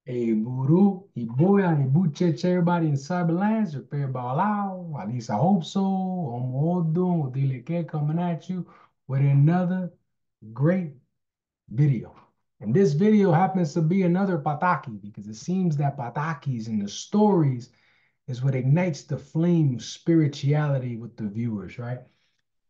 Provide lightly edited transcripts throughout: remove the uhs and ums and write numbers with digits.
Hey, Buru, Iboya, Ibuche, everybody in Cyberlands, your favorite Balao. At least I hope so. Omodo, Dileke coming at you with another great video. And this video happens to be another Pataki because it seems that Patakis and the stories is what ignites the flame of spirituality with the viewers, right?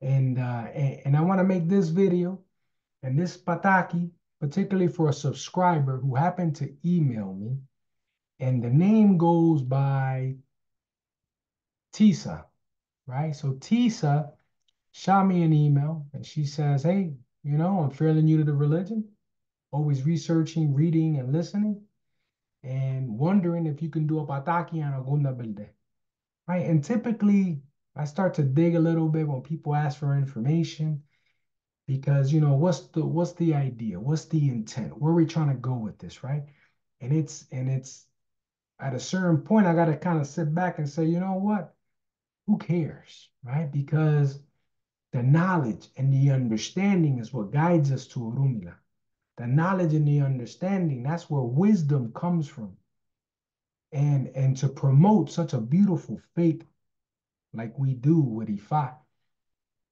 And I want to make this video and this Pataki, particularly for a subscriber who happened to email me, and the name goes by Tisa, right? So Tisa shot me an email and she says, hey, I'm fairly new to the religion, always researching, reading, and listening, and wondering if you can do a pataki on Ogunda Belde, right? And typically, I start to dig a little bit when people ask for information because what's the idea? What's the intent? Where are we trying to go with this, right? And it's at a certain point, I got to kind of sit back and say, you know what? Who cares, right? Because the knowledge and the understanding is what guides us to Urumila. The knowledge and the understanding, that's where wisdom comes from. And to promote such a beautiful faith like we do with Ifa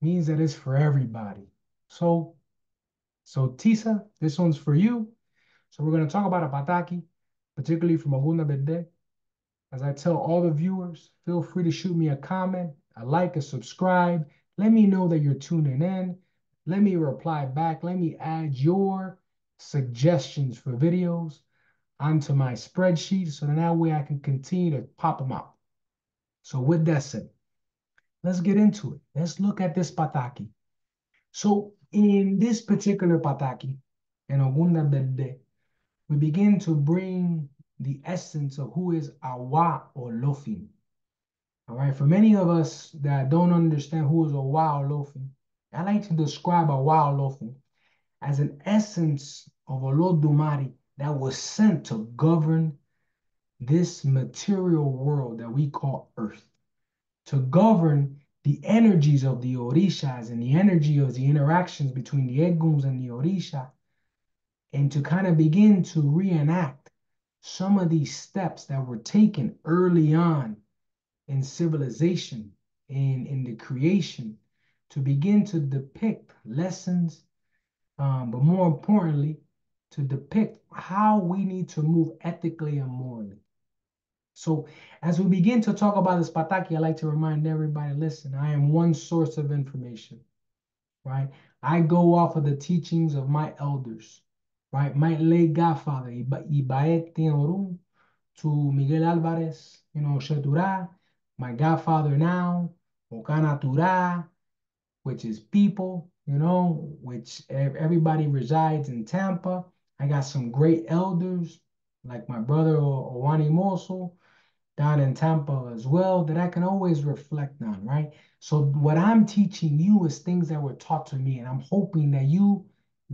means that it's for everybody. So, so Tisa, this one's for you. So we're going to talk about a pataki, particularly from Aguna Bede. As I tell all the viewers, feel free to shoot me a comment, a like, a subscribe. Let me know that you're tuning in. Let me reply back. Let me add your suggestions for videos onto my spreadsheet so that way I can continue to pop them out. So with that said, let's get into it. Let's look at this pataki. So in this particular pataki, in Ogunda Bede, we begin to bring the essence of who is Awa or Lofin. All right, for many of us that don't understand who is a wild loafing, I like to describe a wild loafing as an essence of a Olodumare that was sent to govern this material world that we call Earth, to govern the energies of the Orishas and the energy of the interactions between the Eguns and the Orisha, and to kind of begin to reenact some of these steps that were taken early on in civilization and in the creation to begin to depict lessons, but more importantly, to depict how we need to move ethically and morally. So, as we begin to talk about this Pataki, I like to remind everybody listen, I am one source of information, right? I go off of the teachings of my elders, right? My late godfather, Ibaet Teorum, to Miguel Alvarez, Shetura, my godfather now, Okanatura, which is people, which everybody resides in Tampa. I got some great elders, like my brother Owani Moso, down in Tampa as well, that I can always reflect on, right? So what I'm teaching you is things that were taught to me, and I'm hoping that you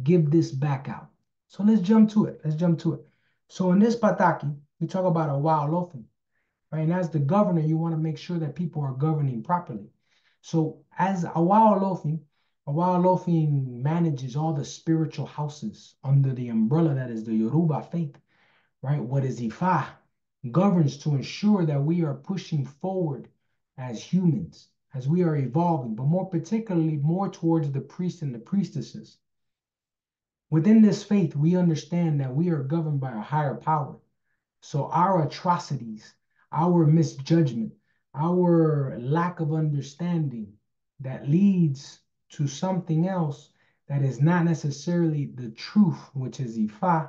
give this back out. So let's jump to it. Let's jump to it. So in this Pataki, we talk about a wild loafing, right? And as the governor, you want to make sure that people are governing properly. So as a wild loafing manages all the spiritual houses under the umbrella that is the Yoruba faith, right? What is Ifa governs to ensure that we are pushing forward as humans, as we are evolving, but more particularly more towards the priests and the priestesses. Within this faith, we understand that we are governed by a higher power. So our atrocities, our misjudgment, our lack of understanding that leads to something else that is not necessarily the truth, which is Ifa,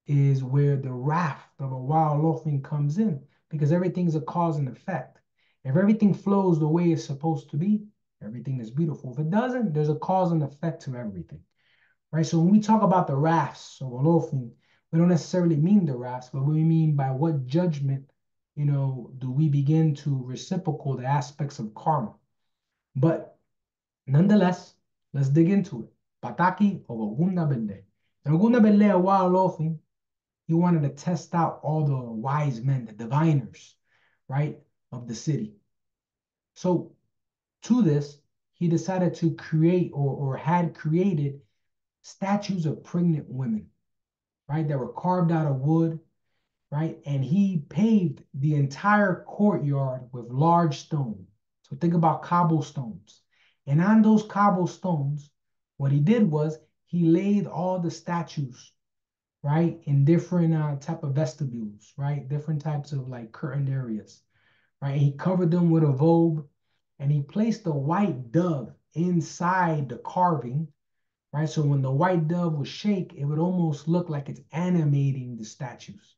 is where the wrath of a wild loafing comes in because everything's a cause and effect. If everything flows the way it's supposed to be, everything is beautiful. If it doesn't, there's a cause and effect to everything, right? So when we talk about the wraths of a loafing, we don't necessarily mean the wraths, but we mean by what judgment, do we begin to reciprocal the aspects of karma. But nonetheless, let's dig into it. Pataki of Ogunda Bende. And Ogunda Bende, a wild loafing, he wanted to test out all the wise men, the diviners, right, of the city. So to this, he decided to create or had created statues of pregnant women. right? That were carved out of wood, right? And he paved the entire courtyard with large stones. So think about cobblestones. And on those cobblestones, what he did was he laid all the statues, right, in different type of vestibules, right? Different types of like curtained areas, right? He covered them with a vogue and he placed a white dove inside the carving, right? So when the white dove would shake, it would almost look like it's animating the statues,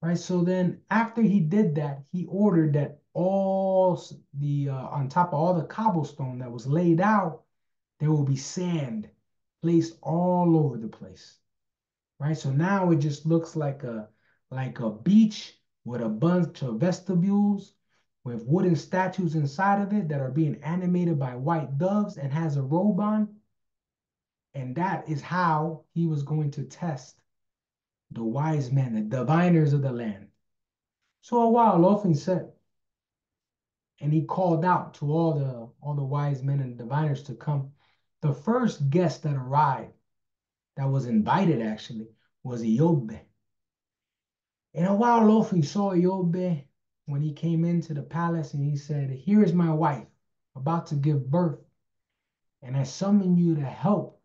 right? So then after he did that, he ordered that all the on top of all the cobblestone that was laid out, there will be sand placed all over the place, right? So now it just looks like a beach with a bunch of vestibules with wooden statues inside of it that are being animated by white doves and has a robe on. And that is how he was going to test the wise men, the diviners of the land. So a while often said, and he called out to all the wise men and diviners to come. The first guest that arrived, that was invited actually, was Ogbe. And a while often saw Ogbe when he came into the palace and he said, "Here is my wife, about to give birth, and I summon you to help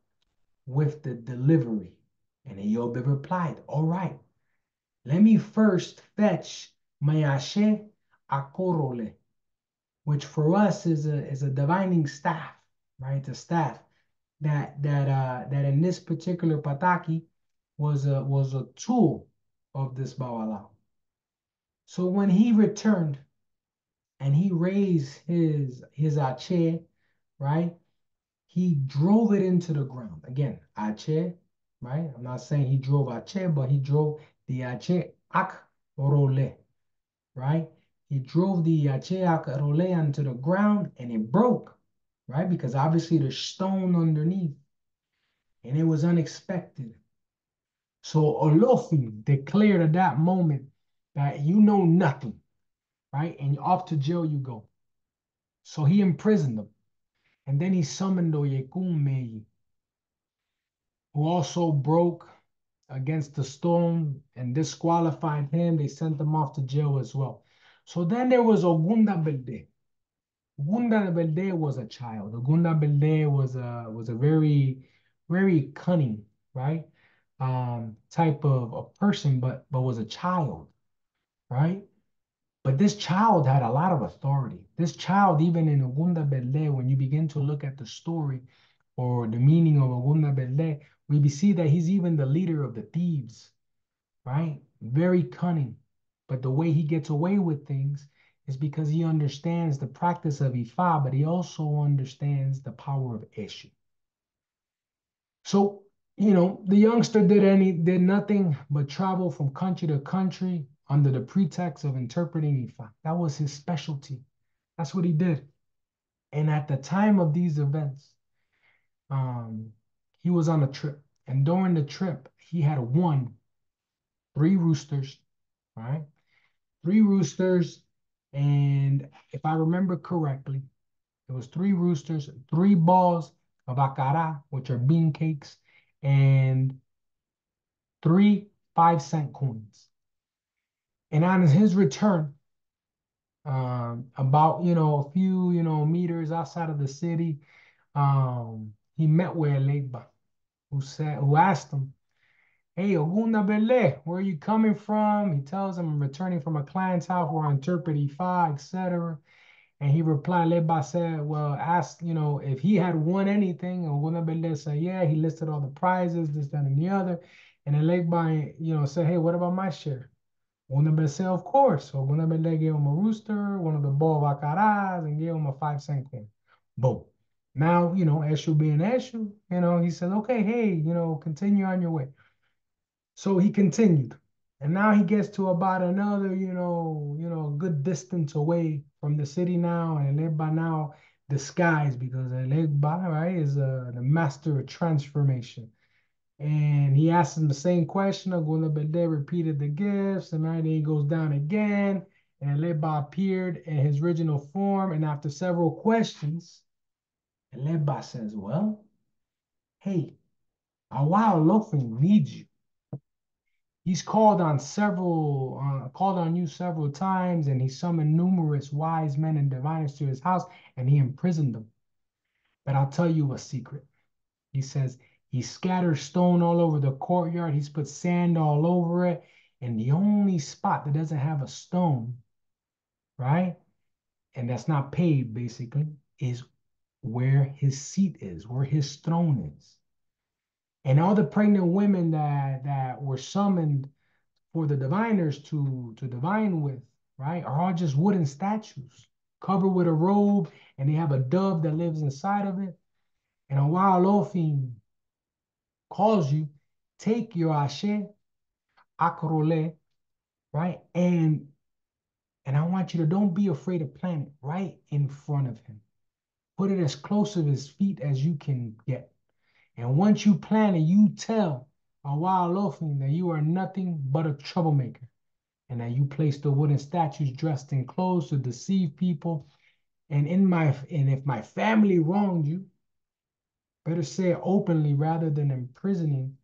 with the delivery." And Ogbe replied, "All right, let me first fetch Mayashe Akorole," which for us is a divining staff, right? The staff that in this particular Pataki was a tool of this Bawala. So when he returned and he raised his ache, right? He drove it into the ground. Again, ache, right? I'm not saying he drove ache, but he drove the ache ak role, right? He drove the Acheak Role onto the ground and it broke, right? Because obviously there's stone underneath and it was unexpected. So Olofin declared at that moment that you know nothing, right? And off to jail you go. So he imprisoned them. And then he summoned Oyekumeyi, who also broke against the stone and disqualified him. They sent him off to jail as well. So then there was Ogunda Belde. Gunda Belde was a child. The Gunda Belde was a very cunning, right? Type of a person, but was a child, right? But this child had a lot of authority. This child, even in Ogunda Belde, when you begin to look at the story or the meaning of Ogunda Belde, we see that he's even the leader of the thieves, right? Very cunning. But the way he gets away with things is because he understands the practice of Ifa, but he also understands the power of Eshu. So, the youngster did nothing but travel from country to country under the pretext of interpreting Ifa. That was his specialty. That's what he did. And at the time of these events, um, he was on a trip. And during the trip, he had won three roosters, right? Three roosters, and if I remember correctly, it was three roosters, three balls of acara, which are bean cakes, and three 5-cent coins. And on his return, about a few meters outside of the city, he met with Legba, who asked him, "Hey, Ogunda Bele, where are you coming from?" He tells him, "I'm returning from a client's house where I interpret Ifa, etc." And he replied, Leba said, well, asked, if he had won anything. And Ogunda said, yeah, he listed all the prizes, this, that, and the other. And then Legba, said, hey, what about my share? Ogunda said, of course. So Ogunda gave him a rooster, one of the ball vacaras, and gave him a 5-cent coin. Boom. Now, Eshu being Eshu, he said, okay, hey, continue on your way. So he continued. And now he gets to about another, good distance away from the city now. And Legba now disguised because Legba, right, is the master of transformation. And he asked him the same question. Aguna Bede repeated the gifts. And then he goes down again. And Legba appeared in his original form. And after several questions, Legba says, well, hey, Awa Olofin needs you. He's called on you several times, and he summoned numerous wise men and diviners to his house, and he imprisoned them. But I'll tell you a secret. He says he scattered stone all over the courtyard. He's put sand all over it. And the only spot that doesn't have a stone, right? And that's not paved, basically, is where his seat is, where his throne is. And all the pregnant women that were summoned for the diviners to divine with, right, are all just wooden statues covered with a robe, and they have a dove that lives inside of it. And a wild Olfin calls you, take your ashe, akrole, right? And I want you to don't be afraid to plant it right in front of him. Put it as close to his feet as you can get. And once you plant it, you tell a wild Olfin that you are nothing but a troublemaker, and that you place the wooden statues dressed in clothes to deceive people. And if my family wronged you, better say it openly rather than imprisoning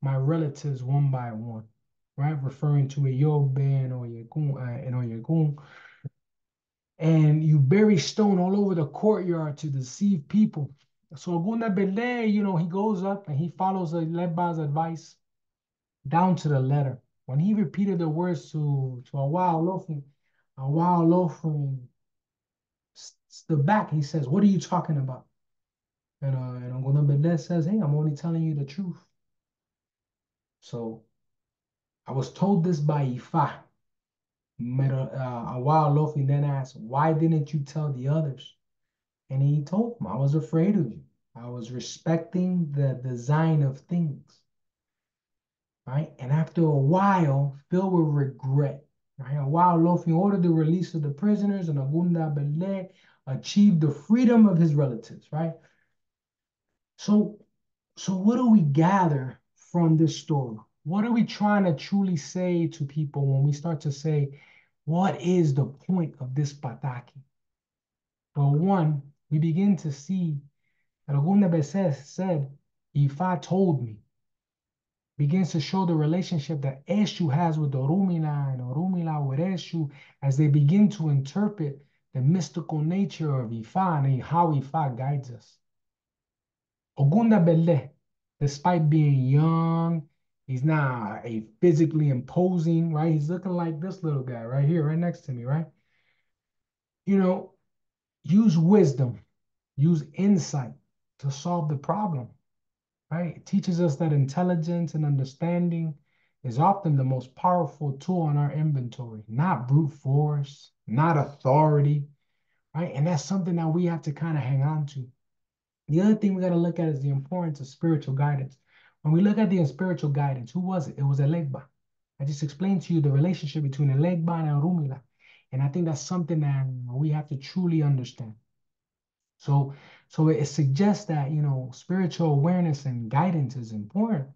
my relatives one by one, right? Referring to a Ogbe and Oyegun. And you bury stone all over the courtyard to deceive people. So Ogunda Bele, he goes up and he follows Leba's advice down to the letter. When he repeated the words to a wild loafing stood back. He says, "What are you talking about?" And Ogunda Bele says, "Hey, I'm only telling you the truth." So I was told this by Ifa. A while Lofi then asked, "Why didn't you tell the others?" And he told him, "I was afraid of you. I was respecting the design of things." Right? And after a while, filled with regret, right? A while Lofi ordered the release of the prisoners, and Agunda Bele achieved the freedom of his relatives, right? So, so what do we gather from this story? What are we trying to truly say to people when we start to say, what is the point of this Pataki? Well, one, we begin to see that Ogundebe said, Ifa told me, begins to show the relationship that Eshu has with Orumila and Orumila with Eshu as they begin to interpret the mystical nature of Ifa and how Ifa guides us. Ogunda Bele, despite being young, he's not a physically imposing, right? He's looking like this little guy right here, right next to me, right? You know, use wisdom, use insight to solve the problem, right? It teaches us that intelligence and understanding is often the most powerful tool in our inventory, not brute force, not authority, right? And that's something that we have to kind of hang on to. The other thing we got to look at is the importance of spiritual guidance. When we look at the spiritual guidance, who was it? It was Elegba. I just explained to you the relationship between Elegba and Rumila. And I think that's something that we have to truly understand. So, so it suggests that, spiritual awareness and guidance is important,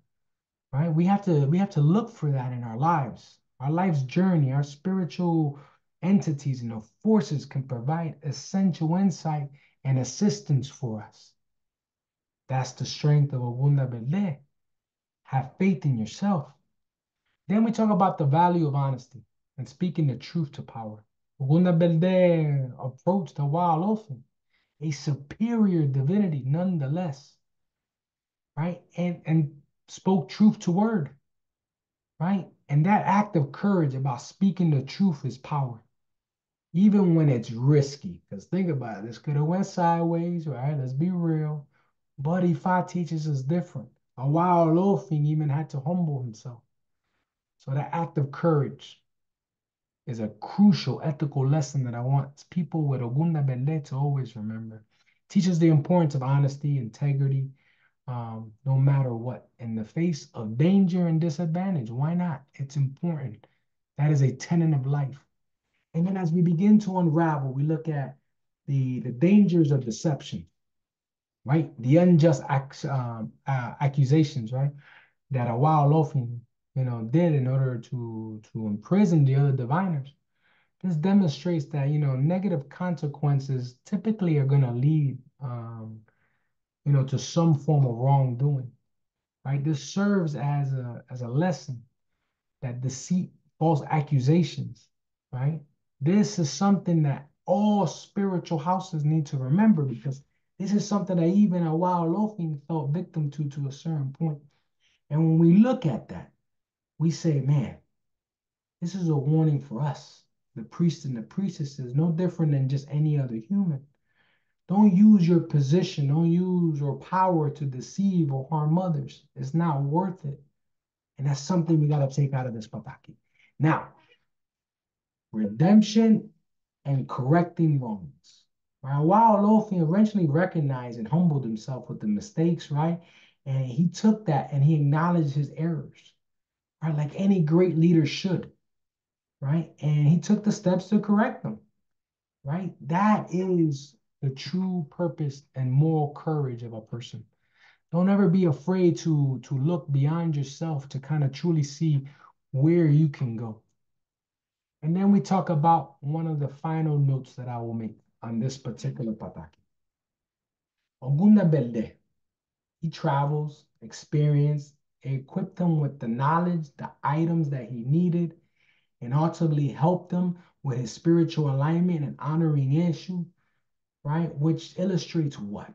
right? We have to look for that in our life's journey, our spiritual entities and the forces can provide essential insight and assistance for us. That's the strength of Ogunda Bele. Have faith in yourself. Then we talk about the value of honesty and speaking the truth to power. Ogunda Bele approached the wild ocean, a superior divinity nonetheless, right? And spoke truth to word, right? And that act of courage about speaking the truth is power, even when it's risky. Because think about it, this could have went sideways, right? Let's be real. But Ifa teaches us different. A wild Lofing even had to humble himself. So that act of courage is a crucial ethical lesson that I want people with Ogunda Bele to always remember. Teaches the importance of honesty, integrity, no matter what. In the face of danger and disadvantage, why not? It's important. That is a tenet of life. And then as we begin to unravel, we look at the dangers of deception, right? The unjust accusations, right? That a wild loafing, did in order to imprison the other diviners. This demonstrates that, negative consequences typically are going to lead, to some form of wrongdoing, right? This serves as a lesson that deceit, false accusations, right? This is something that all spiritual houses need to remember because this is something that even a wild loafing felt victim to a certain point. And when we look at that, we say, man, this is a warning for us. The priest and the priestess is no different than just any other human. Don't use your position, don't use your power to deceive or harm others. It's not worth it. And that's something we got to take out of this Pataki. Now, redemption and correcting wrongs. Right? While Lothian eventually recognized and humbled himself with the mistakes, right? And he took that and he acknowledged his errors, right? Like any great leader should, right? And he took the steps to correct them, right? That is the true purpose and moral courage of a person. Don't ever be afraid to look beyond yourself to kind of truly see where you can go. And then we talk about one of the final notes that I will make on this particular Pataki. Ogunda Belde, he travels, experienced, equipped him with the knowledge, the items that he needed, and ultimately helped him with his spiritual alignment and honoring issue, right? Which illustrates what?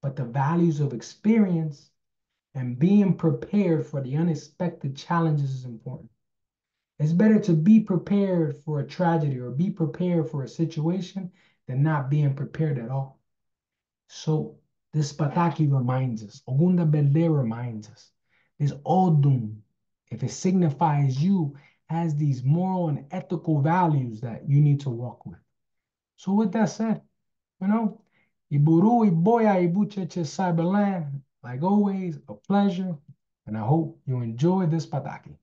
But the values of experience and being prepared for the unexpected challenges is important. It's better to be prepared for a tragedy or be prepared for a situation than not being prepared at all. So this Pataki reminds us, Ogunda Belde reminds us, this Odun, if it signifies you, has these moral and ethical values that you need to walk with. So with that said, you know, Iburu, Iboya, Ibucheche, Cyberland, like always, a pleasure, and I hope you enjoy this Pataki.